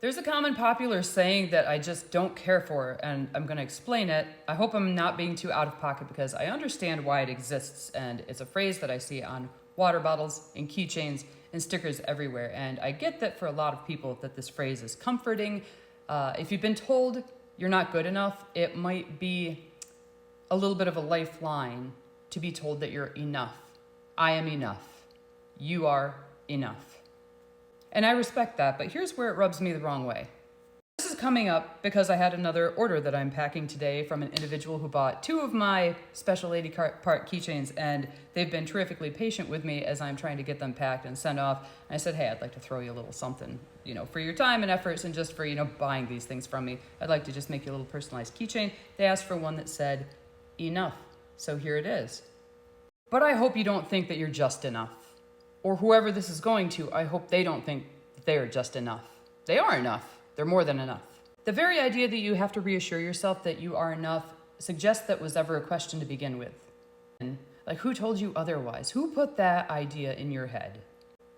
There's a common popular saying that I just don't care for, and I'm going to explain it. I hope I'm not being too out of pocket because I understand why it exists, and it's a phrase that I see on water bottles and keychains and stickers everywhere. And I get that for a lot of people that this phrase is comforting. If you've been told you're not good enough, it might be a little bit of a lifeline to be told that you're enough. I am enough. You are enough. And I respect that, but here's where it rubs me the wrong way. This is coming up because I had another order that I'm packing today from an individual who bought 2 of my Special Lady Part keychains, and they've been terrifically patient with me as I'm trying to get them packed and sent off. And I said, hey, I'd like to throw you a little something, for your time and efforts and just for, buying these things from me. I'd like to just make you a little personalized keychain. They asked for one that said, enough. So here it is. But I hope you don't think that you're just enough. Or whoever this is going to, I hope they don't think they're just enough. They are enough. They're more than enough. The very idea that you have to reassure yourself that you are enough suggests that was ever a question to begin with. And who told you otherwise? Who put that idea in your head?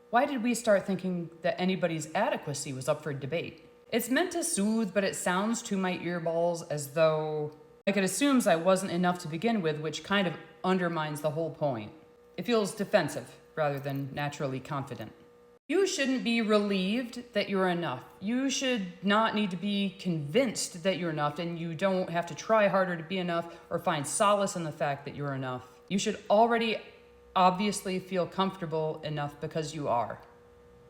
Why did we start thinking that anybody's adequacy was up for debate? It's meant to soothe, but it sounds to my earballs as though it assumes I wasn't enough to begin with, which kind of undermines the whole point. It feels defensive rather than naturally confident. You shouldn't be relieved that you're enough. You should not need to be convinced that you're enough, and you don't have to try harder to be enough or find solace in the fact that you're enough. You should already obviously feel comfortable enough because you are.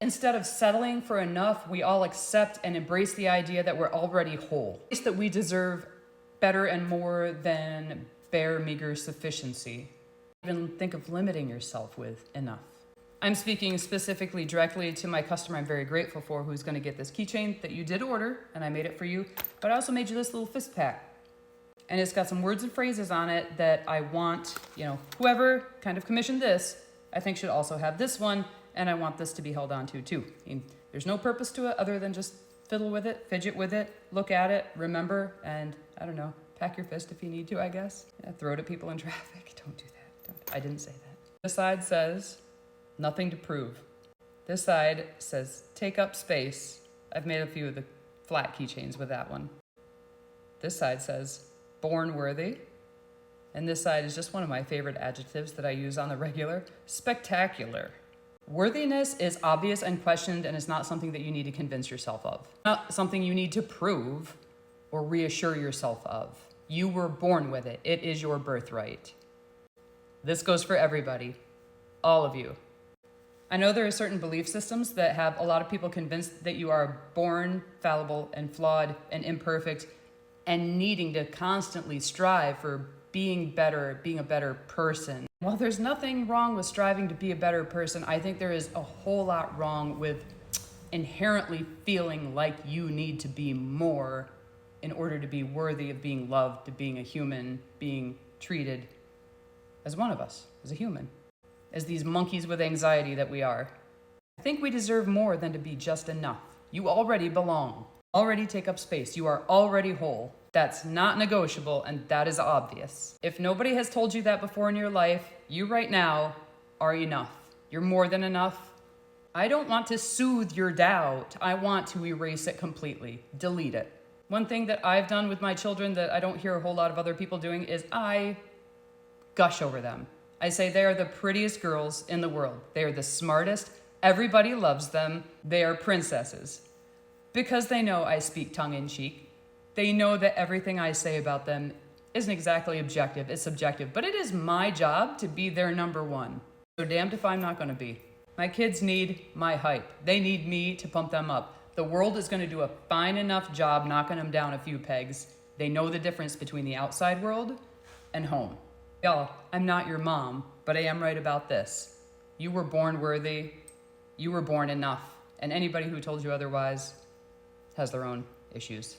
Instead of settling for enough, we all accept and embrace the idea that we're already whole. It's that we deserve better and more than bare, meager sufficiency. Even think of limiting yourself with enough. I'm speaking specifically directly to my customer I'm very grateful for, who's going to get this keychain that you did order, and I made it for you, but I also made you this little fist pack. And it's got some words and phrases on it that I want, whoever kind of commissioned this, I think should also have this one, and I want this to be held on to too. There's no purpose to it other than just fiddle with it, fidget with it, look at it, remember, and pack your fist if you need to, I guess. Yeah, throw it at people in traffic. Don't do that. I didn't say that. This side says, nothing to prove. This side says, take up space. I've made a few of the flat keychains with that one. This side says, born worthy. And this side is just one of my favorite adjectives that I use on the regular, spectacular. Worthiness is obvious and questioned, and it's not something that you need to convince yourself of. Not something you need to prove or reassure yourself of. You were born with it. It is your birthright. This goes for everybody, all of you. I know there are certain belief systems that have a lot of people convinced that you are born fallible and flawed and imperfect and needing to constantly strive for being better, being a better person. While there's nothing wrong with striving to be a better person, I think there is a whole lot wrong with inherently feeling like you need to be more in order to be worthy of being loved, to being a human, being treated as one of us, as a human, as these monkeys with anxiety that we are. I think we deserve more than to be just enough. You already belong, already take up space. You are already whole. That's not negotiable, and that is obvious. If nobody has told you that before in your life, you right now are enough. You're more than enough. I don't want to soothe your doubt. I want to erase it completely, delete it. One thing that I've done with my children that I don't hear a whole lot of other people doing is I gush over them. I say they are the prettiest girls in the world. They are the smartest. Everybody loves them. They are princesses. Because they know I speak tongue-in-cheek. They know that everything I say about them isn't exactly objective, it's subjective. But it is my job to be their number one. So damned if I'm not going to be. My kids need my hype. They need me to pump them up. The world is going to do a fine enough job knocking them down a few pegs. They know the difference between the outside world and home. Y'all, I'm not your mom, but I am right about this. You were born worthy. You were born enough. And anybody who told you otherwise has their own issues.